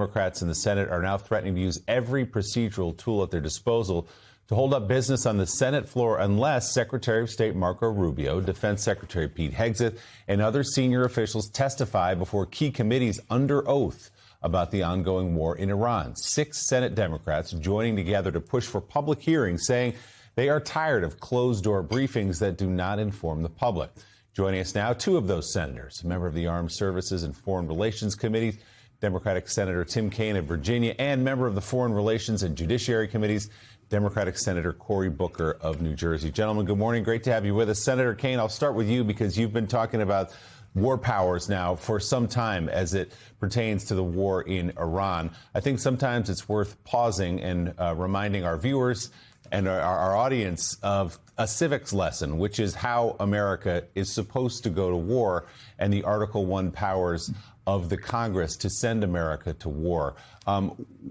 Democrats in the Senate are now threatening to use every procedural tool at their disposal to hold up business on the Senate floor unless Secretary of State Marco Rubio, Defense Secretary Pete Hegseth, and other senior officials testify before key committees under oath about the ongoing war in Iran. 6 Senate Democrats joining together to push for public hearings, saying they are tired of closed-door briefings that do not inform the public. Joining us now, 2 of those senators, a member of the Armed Services and Foreign Relations Committee, Democratic Senator Tim Kaine of Virginia, and member of the Foreign Relations and Judiciary Committees, Democratic Senator Cory Booker of New Jersey. Gentlemen, good morning. Great to have you with us. Senator Kaine, I'll start with you because you've been talking about war powers now for some time as it pertains to the war in Iran. I think sometimes it's worth pausing and reminding our viewers and our audience of a civics lesson, which is how America is supposed to go to war and the Article 1 powers of the Congress to send America to war.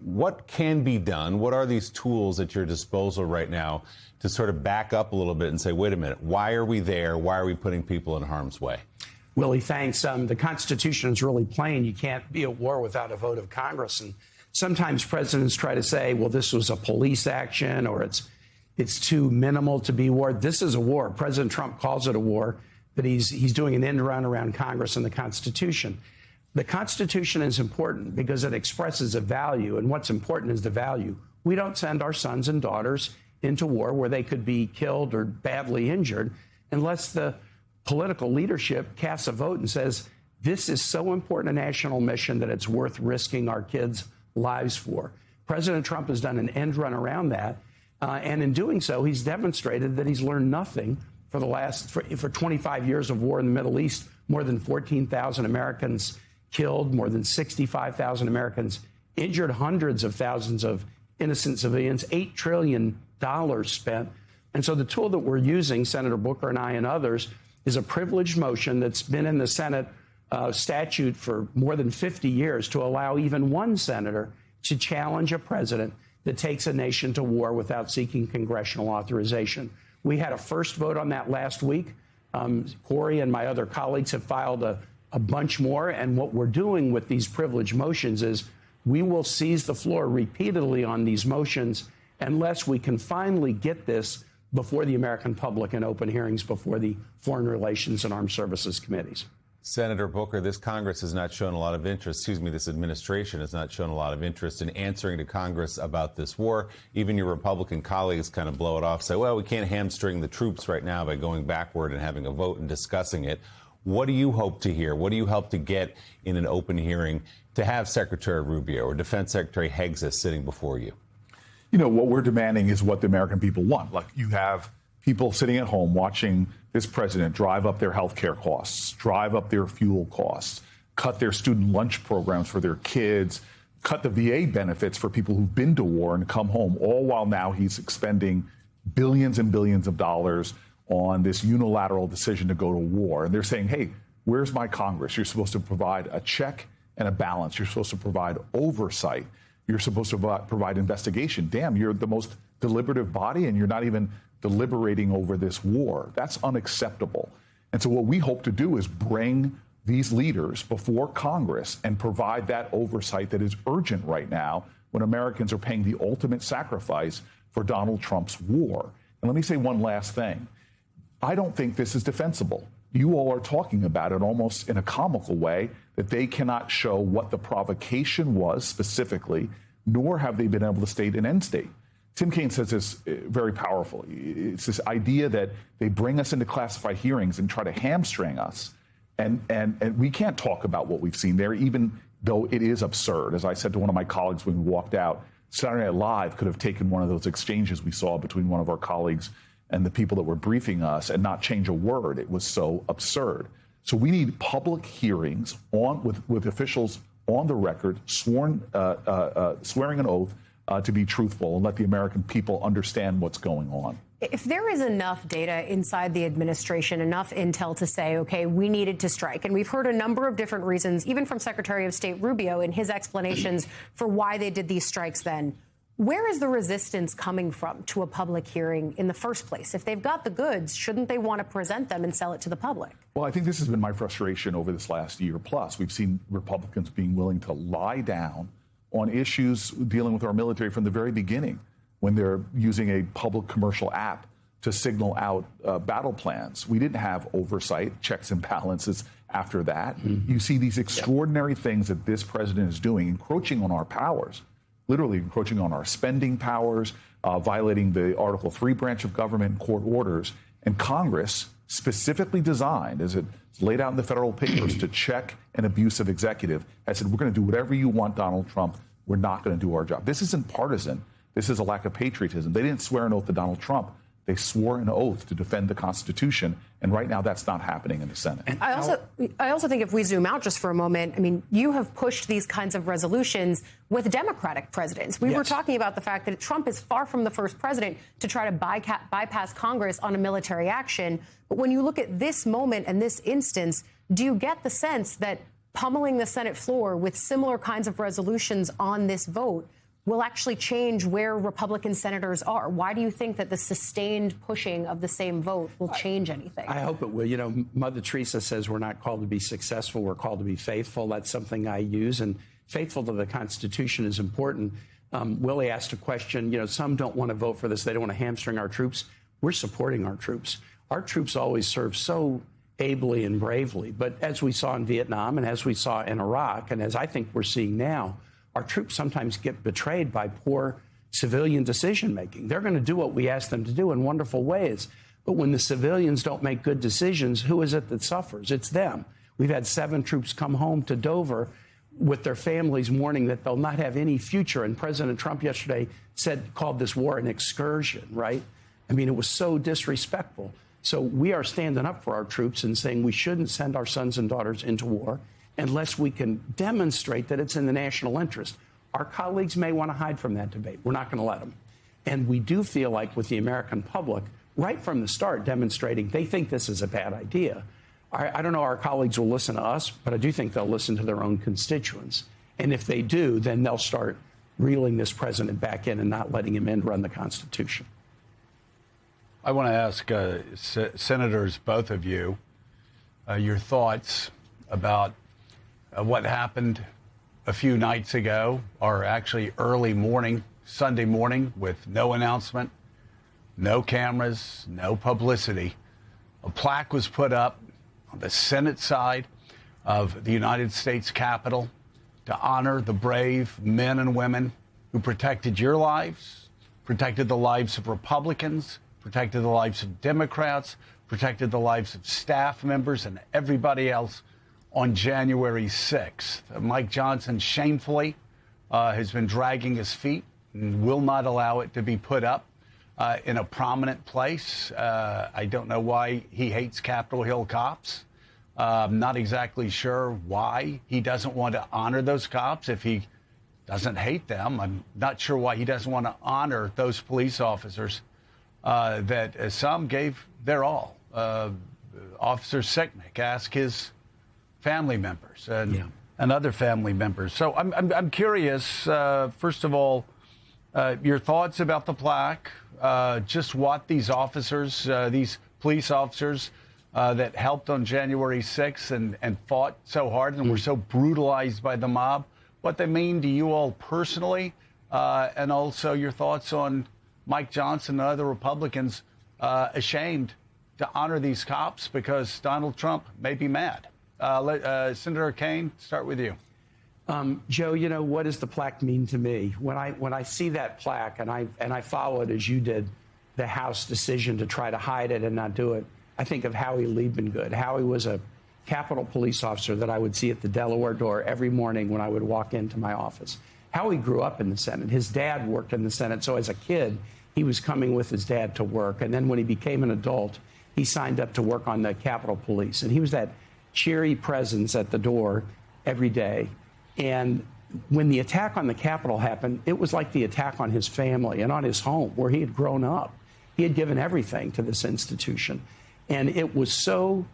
What can be done? What are these tools at your disposal right now to sort of back up a little bit and say, wait a minute, why are we there? Why are we putting people in harm's way? Willie, thanks. The Constitution is really plain. You can't be at war without a vote of Congress. And sometimes presidents try to say, well, this was a police action or it's too minimal to be war. This is a war. President Trump calls it a war, but he's doing an end run around Congress and the Constitution. The Constitution is important because it expresses a value, and what's important is the value. We don't send our sons and daughters into war where they could be killed or badly injured unless the political leadership casts a vote and says, this is so important a national mission that it's worth risking our kids' lives for. President Trump has done an end run around that, and in doing so, he's demonstrated that he's learned nothing for 25 years of war in the Middle East, more than 14,000 Americans killed, more than 65,000 Americans injured, hundreds of thousands of innocent civilians, $8 trillion spent. And so the tool that we're using, Senator Booker and I and others, is a privileged motion that's been in the Senate statute for more than 50 years to allow even one senator to challenge a president that takes a nation to war without seeking congressional authorization. We had a first vote on that last week. Cory and my other colleagues have filed a bunch more. And what we're doing with these privileged motions is we will seize the floor repeatedly on these motions unless we can finally get this before the American public in open hearings before the Foreign Relations and Armed Services Committees. Senator Booker, this Congress has not shown a lot of interest, this administration has not shown a lot of interest in answering to Congress about this war. Even your Republican colleagues kind of blow it off, say, well, we can't hamstring the troops right now by going backward and having a vote and discussing it. What do you hope to hear? What do you hope to get in an open hearing to have Secretary Rubio or Defense Secretary Hegseth sitting before you? You know, what we're demanding is what the American people want. Like, you have people sitting at home watching this president drive up their health care costs, drive up their fuel costs, cut their student lunch programs for their kids, cut the VA benefits for people who've been to war and come home, all while now he's expending billions and billions of dollars on this unilateral decision to go to war. And they're saying, hey, where's my Congress? You're supposed to provide a check and a balance. You're supposed to provide oversight. You're supposed to provide investigation. Damn, you're the most deliberative body and you're not even deliberating over this war. That's unacceptable. And so what we hope to do is bring these leaders before Congress and provide that oversight that is urgent right now when Americans are paying the ultimate sacrifice for Donald Trump's war. And let me say one last thing. I don't think this is defensible. You all are talking about it almost in a comical way, that they cannot show what the provocation was specifically, nor have they been able to state an end state. Tim Kaine says this very powerfully. It's this idea that they bring us into classified hearings and try to hamstring us. And we can't talk about what we've seen there, even though it is absurd. As I said to one of my colleagues when we walked out, Saturday Night Live could have taken one of those exchanges we saw between one of our colleagues and the people that were briefing us and not change a word. It was so absurd. So we need public hearings with officials on the record, swearing an oath to be truthful and let the American people understand what's going on. If there is enough data inside the administration, enough intel to say, OK, we needed to strike, and we've heard a number of different reasons, even from Secretary of State Rubio in his explanations for why they did these strikes then, where is the resistance coming from to a public hearing in the first place? If they've got the goods, shouldn't they want to present them and sell it to the public? Well, I think this has been my frustration over this last year plus. We've seen Republicans being willing to lie down on issues dealing with our military from the very beginning when they're using a public commercial app to signal out battle plans. We didn't have oversight, checks and balances after that. You see these extraordinary things that this president is doing, encroaching on our powers, literally encroaching on our spending powers, violating the Article 3 branch of government, court orders, and Congress specifically designed, as it's laid out in the federal papers, to check an abusive executive. I said, we're going to do whatever you want, Donald Trump. We're not going to do our job. This isn't partisan. This is a lack of patriotism. They didn't swear an oath to Donald Trump. They swore an oath to defend the Constitution, and right now that's not happening in the Senate. I also think if we zoom out just for a moment, I mean, you have pushed these kinds of resolutions with Democratic presidents. We were talking about the fact that Trump is far from the first president to try to bypass Congress on a military action. But when you look at this moment and this instance, do you get the sense that pummeling the Senate floor with similar kinds of resolutions on this vote will actually change where Republican senators are? Why do you think that the sustained pushing of the same vote will change anything? I hope it will. You know, Mother Teresa says we're not called to be successful, we're called to be faithful. That's something I use, and faithful to the Constitution is important. Willie asked a question, you know, some don't want to vote for this, they don't want to hamstring our troops. We're supporting our troops. Our troops always serve so ably and bravely, but as we saw in Vietnam and as we saw in Iraq, and as I think we're seeing now, our troops sometimes get betrayed by poor civilian decision-making. They're going to do what we ask them to do in wonderful ways. But when the civilians don't make good decisions, who is it that suffers? It's them. We've had 7 troops come home to Dover with their families mourning that they'll not have any future. And President Trump yesterday called this war an excursion, right? I mean, it was so disrespectful. So we are standing up for our troops and saying we shouldn't send our sons and daughters into war unless we can demonstrate that it's in the national interest. Our colleagues may want to hide from that debate. We're not going to let them. And we do feel like with the American public, right from the start, demonstrating they think this is a bad idea. I don't know our colleagues will listen to us, but I do think they'll listen to their own constituents. And if they do, then they'll start reeling this president back in and not letting him in run the Constitution. I want to ask Senators, both of you, your thoughts about what happened a few nights ago, or actually early morning, Sunday morning, with no announcement, no cameras, no publicity. A plaque was put up on the Senate side of the United States Capitol to honor the brave men and women who protected your lives, protected the lives of Republicans, protected the lives of Democrats, protected the lives of staff members and everybody else on January 6th. Mike Johnson shamefully has been dragging his feet and will not allow it to be put up in a prominent place. I don't know why he hates Capitol Hill cops. I'm not exactly sure why he doesn't want to honor those cops if he doesn't hate them. I'm not sure why he doesn't want to honor those police officers that some gave their all. Officer Sicknick, ask his family members and other family members. So I'm curious, first of all, your thoughts about the plaque, just what these officers, these police officers that helped on January 6th and fought so hard and were so brutalized by the mob, what they mean to you all personally, and also your thoughts on Mike Johnson and other Republicans ashamed to honor these cops because Donald Trump may be mad. Senator Kaine, start with you. Joe, you know, what does the plaque mean to me? When I see that plaque and I follow it as you did, the House decision to try to hide it and not do it, I think of Howie Liebengood. Howie was a Capitol police officer that I would see at the Delaware door every morning when I would walk into my office. Howie grew up in the Senate. His dad worked in the Senate, so as a kid, he was coming with his dad to work. And then when he became an adult, he signed up to work on the Capitol Police. And he was that cheery presence at the door every day. And when the attack on the Capitol happened, it was like the attack on his family and on his home where he had grown up. He had given everything to this institution. And it was so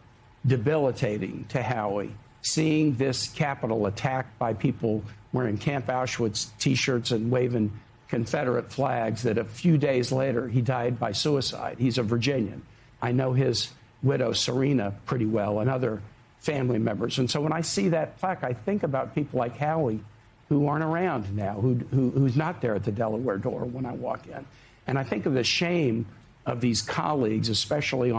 debilitating to Howie seeing this Capitol attacked by people wearing Camp Auschwitz T-shirts and waving Confederate flags that a few days later he died by suicide. He's a Virginian. I know his widow, Serena, pretty well, and other family members. And so when I see that plaque, I think about people like Howie who aren't around now, who's not there at the Delaware door when I walk in. And I think of the shame of these colleagues, especially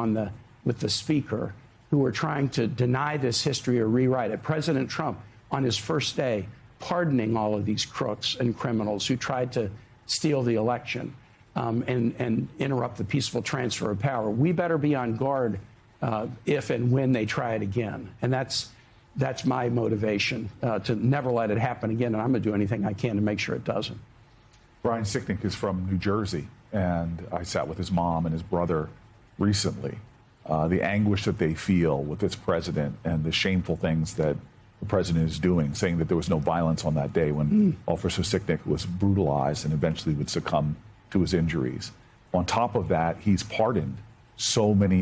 with the speaker, who are trying to deny this history or rewrite it. President Trump, on his first day, pardoning all of these crooks and criminals who tried to steal the election and interrupt the peaceful transfer of power. We better be on guard if and when they try it again. And that's my motivation, to never let it happen again. And I'm going to do anything I can to make sure it doesn't. Brian Sicknick is from New Jersey, and I sat with his mom and his brother recently. The anguish that they feel with this president and the shameful things that the president is doing, saying that there was no violence on that day when Officer Sicknick was brutalized and eventually would succumb to his injuries. On top of that, he's pardoned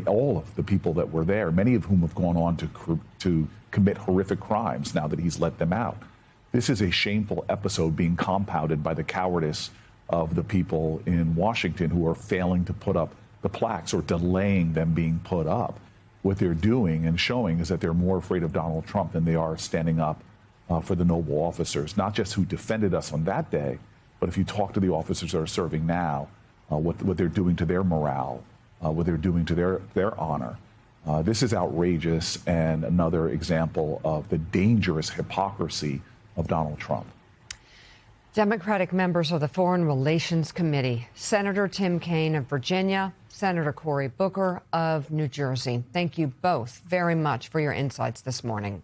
all of the people that were there, many of whom have gone on to commit horrific crimes now that he's let them out. This is a shameful episode being compounded by the cowardice of the people in Washington who are failing to put up the plaques or delaying them being put up. What they're doing and showing is that they're more afraid of Donald Trump than they are standing up for the noble officers, not just who defended us on that day, but if you talk to the officers that are serving now, what they're doing to their morale, what they're doing to their honor. This is outrageous and another example of the dangerous hypocrisy of Donald Trump. Democratic members of the Foreign Relations Committee, Senator Tim Kaine of Virginia, Senator Cory Booker of New Jersey. Thank you both very much for your insights this morning.